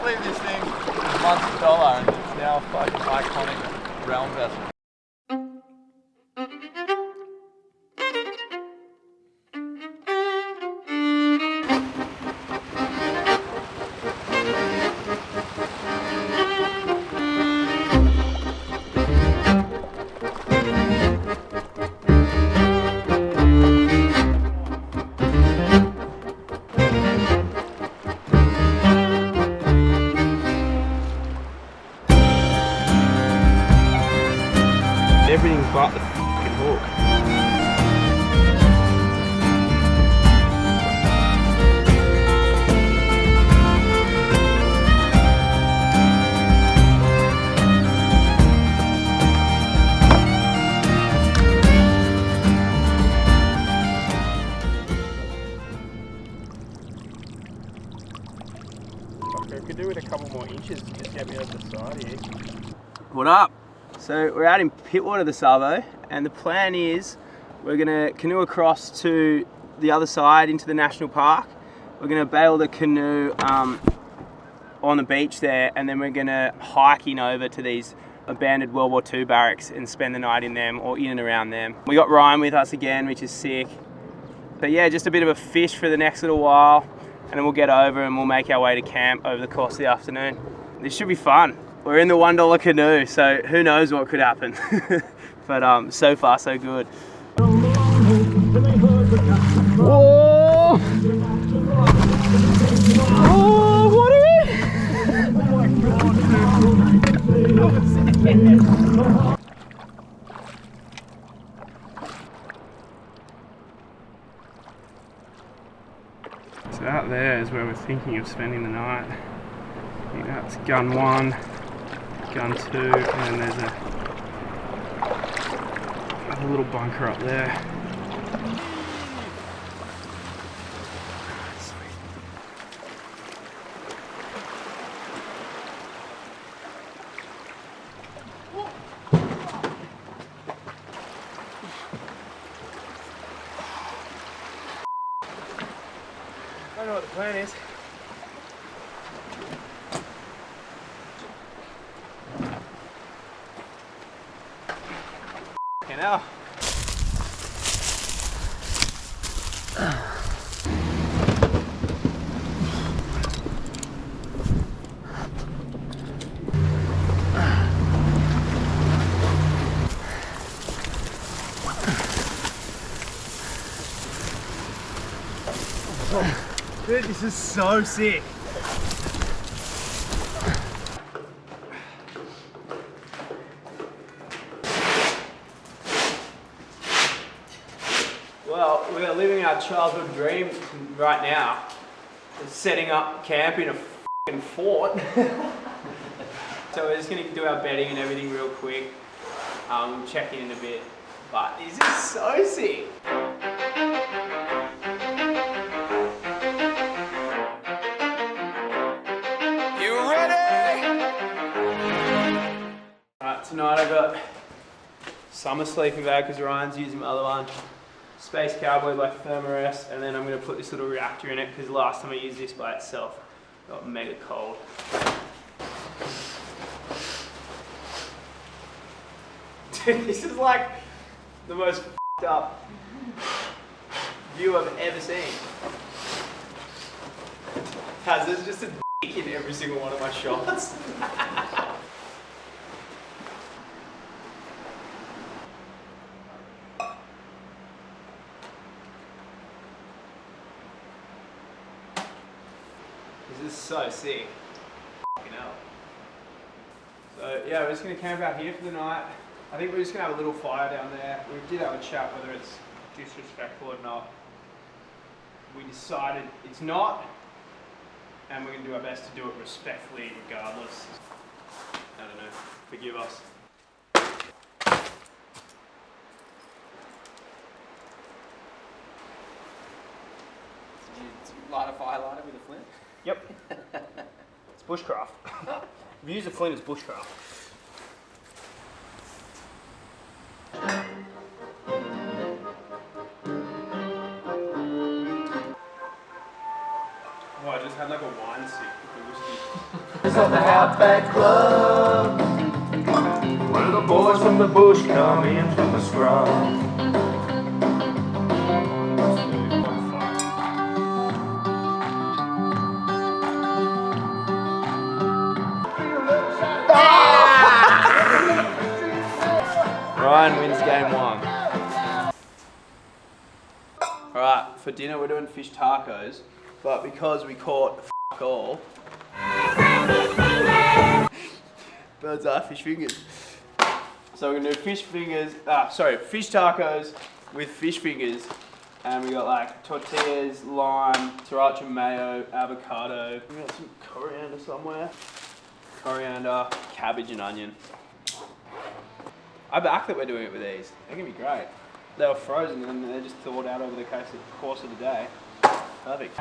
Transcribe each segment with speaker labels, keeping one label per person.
Speaker 1: believe this thing was once $1 and it's now a fucking iconic realm vessel.
Speaker 2: Everything but the fucking hook. I could do with a couple more inches to just get me over the side here. What up? So we're out in Pittwater this Savo, and the plan is we're gonna canoe across to the other side into the national park. We're gonna bail the canoe on the beach there, and then we're gonna hike in over to these abandoned World War II barracks and spend the night in them or in and around them. We got Ryan with us again, which is sick. But yeah, just a bit of a fish for the next little while, and then we'll get over and we'll make our way to camp over the course of the afternoon. This should be fun. We're in the $1 canoe, so who knows what could happen. But so far so good. Whoa! Oh, what are we? So out there is where we're thinking of spending the night. I think that's gun 1. Gun 2, and then there's a little bunker up there. I don't know what the plan is. Now. Dude, this is so sick. Well, we are living our childhood dream right now. We're setting up camp in a f***ing fort. So we're just going to do our bedding and everything real quick. We'll check in a bit. But this is so sick. You ready? Alright, tonight I got summer sleeping bag because Ryan's using my other one. Space Cowboy by Thermarest, and then I'm going to put this little reactor in it because last time I used this by itself, it got mega cold. Dude, this is like the most f***ed up view I've ever seen. There's just a dick in every single one of my shots. This is so sick. Fucking hell. So yeah, we're just gonna camp out here for the night. I think we're just gonna have a little fire down there. We did have a chat whether it's disrespectful or not. We decided it's not, and we're gonna do our best to do it respectfully regardless. I don't know, forgive us.
Speaker 1: Did you light a fire lighter with a flint?
Speaker 2: Yep. It's bushcraft. If you use a flint, it's bushcraft. Oh, I just had like a wine stick with the whiskey. It's at the Outback Club, where the boys from the bush come in from the scrum. Ryan wins game 1. Alright, for dinner we're doing fish tacos, but because we caught f*** all, bird's eye fish fingers. So we're gonna do fish tacos with fish fingers. And we got like tortillas, lime, sriracha mayo, avocado. We got some coriander somewhere. Coriander, cabbage and onion. I back that we're doing it with these. They're gonna be great. They were frozen and they're just thawed out over the course of the day. Perfect.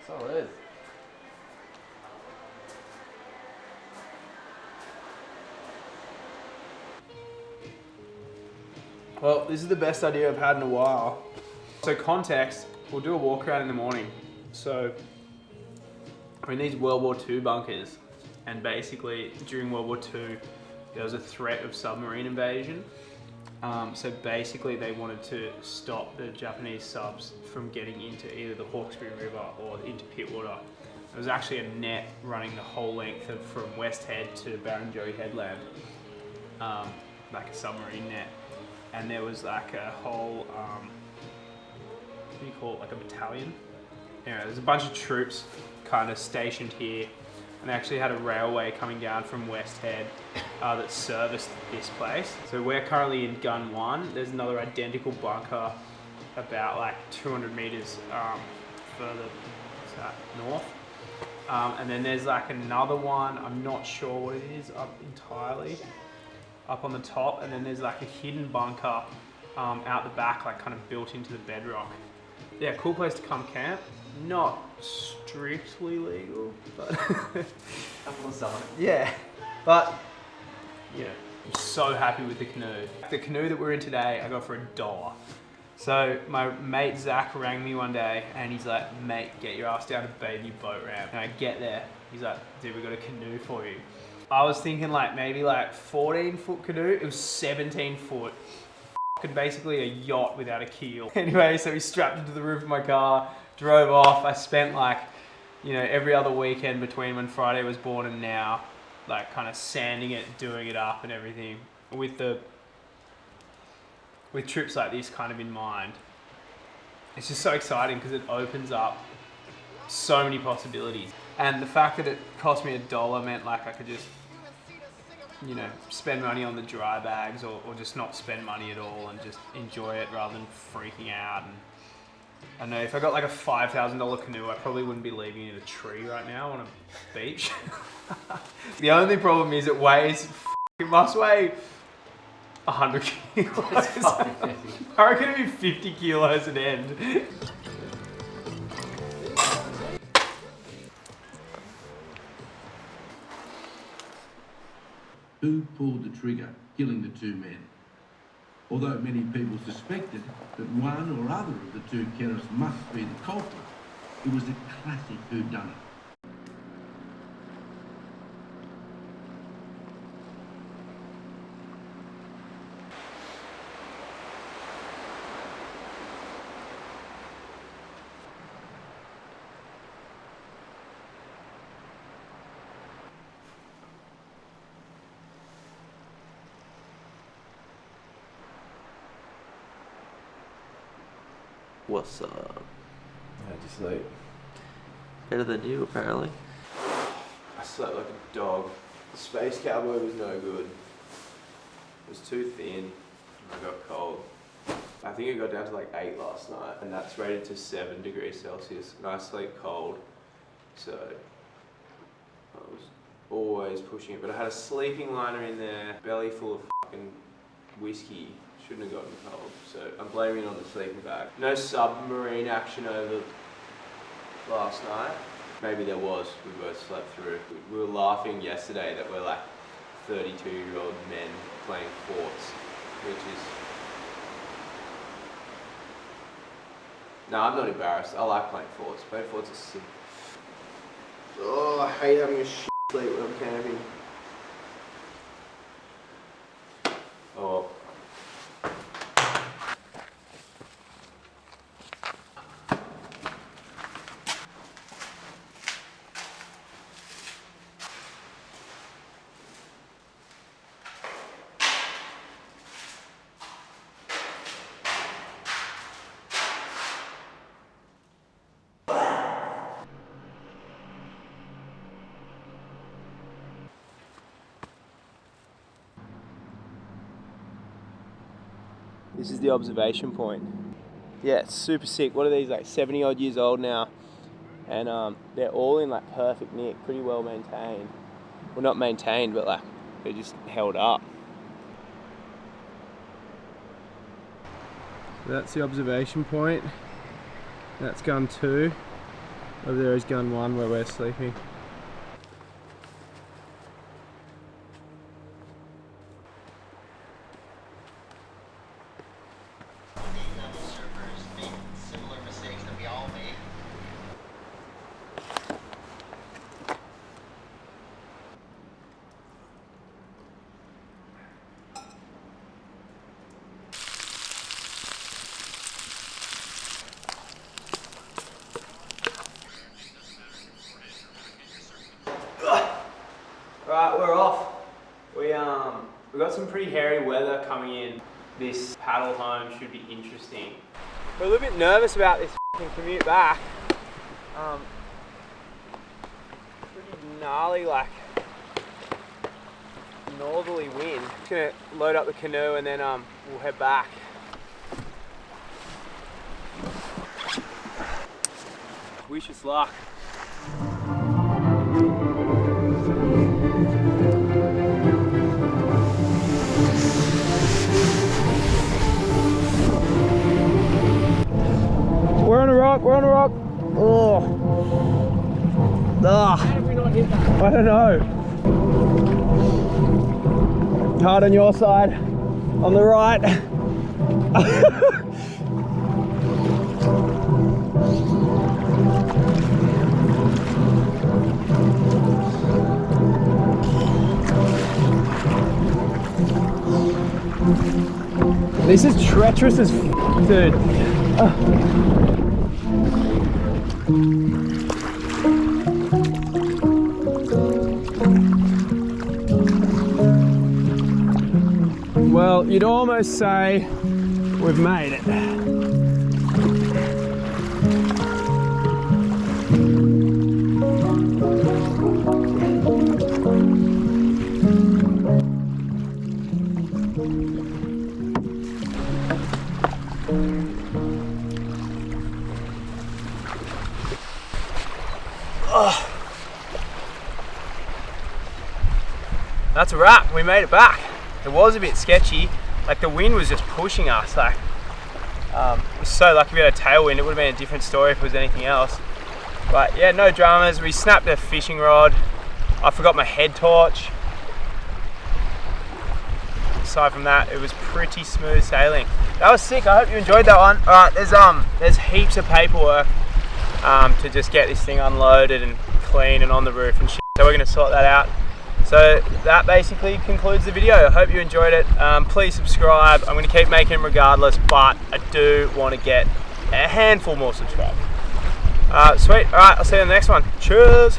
Speaker 2: Solid. Well, this is the best idea I've had in a while. So context, we'll do a walk around in the morning. So we're in these World War II bunkers, and basically during World War II there was a threat of submarine invasion. So basically they wanted to stop the Japanese subs from getting into either the Hawkesbury River or into Pittwater. There was actually a net running the whole length of from West Head to Barrenjoey Headland, like a submarine net. And there was like a whole, what do you call it, like a battalion? Anyway, there's a bunch of troops kind of stationed here, and they actually had a railway coming down from West Head that serviced this place. So we're currently in gun 1. There's another identical bunker about like 200 meters further north. And then there's like another one, I'm not sure what it is, up entirely, up on the top. And then there's like a hidden bunker out the back, like kind of built into the bedrock. Yeah, cool place to come camp. Not strictly legal, but yeah, but yeah, I'm so happy with the canoe. The canoe that we're in today, I got for $1. So my mate Zach rang me one day and he's like, mate, get your ass down to Baby Boat Ramp. And I get there, he's like, dude, we got a canoe for you. I was thinking like maybe like 14-foot canoe. It was 17 foot. Basically a yacht without a keel. Anyway, so we strapped it to the roof of my car, drove off. I spent like, you know, every other weekend between when Friday was born and now, like kind of sanding it, doing it up and everything with trips like this kind of in mind. It's just so exciting because it opens up so many possibilities. And the fact that it cost me $1 meant like I could just, you know, spend money on the dry bags or just not spend money at all and just enjoy it rather than freaking out. And I know if I got like a $5,000 canoe, I probably wouldn't be leaving it in a tree right now on a beach. The only problem is it weighs, it must weigh 100 kilos. I reckon it'd be 50 kilos at end.
Speaker 3: Who pulled the trigger, killing the two men? Although many people suspected that one or other of the two Kenneths must be the culprit, it was a classic whodunit.
Speaker 4: What's up?
Speaker 2: I just sleep.
Speaker 4: Better than you, apparently.
Speaker 2: I slept like a dog. The Space Cowboy was no good. It was too thin. I got cold. I think it got down to like 8 last night, and that's rated to 7 degrees Celsius. And I sleep cold, so I was always pushing it. But I had a sleeping liner in there, belly full of fucking whiskey. Shouldn't have gotten cold, so I'm blaming it on the sleeping bag. No submarine action over last night. Maybe there was, we both slept through. We were laughing yesterday that we're like 32-year-old men playing forts, which is... No, I'm not embarrassed. I like playing forts. Playing forts is sick. Oh, I hate having a shit sleep when I'm camping. Oh. This is the observation point. Yeah, it's super sick. What are these, like 70 odd years old now? And they're all in like perfect nick, pretty well maintained. Well, not maintained, but like they're just held up. So that's the observation point. That's gun 2. Over there is gun 1 where we're sleeping. Right, we're off. We got some pretty hairy weather coming in. This paddle home should be interesting. We're a little bit nervous about this f***ing commute back. Pretty gnarly, like northerly wind. Just gonna load up the canoe and then we'll head back. Wish us luck. We're on a rock, we're on a rock. Oh. How did we not hit that? I don't know. Hard on your side, on the right. This is treacherous as f***, dude. Well, you'd almost say we've made it. Oh. That's a wrap, we made it back. It was a bit sketchy, like the wind was just pushing us. Like, we're so lucky we had a tailwind. It would have been a different story if it was anything else. But yeah, no dramas. We snapped a fishing rod. I forgot my head torch. Aside from that, it was pretty smooth sailing. That was sick. I hope you enjoyed that one. All right, there's heaps of paperwork to just get this thing unloaded and clean and on the roof and shit. So we're gonna sort that out. So that basically concludes the video. I hope you enjoyed it. Please subscribe. I'm going to keep making them regardless, but I do want to get a handful more subscribers. Sweet. All right, I'll see you in the next one. Cheers.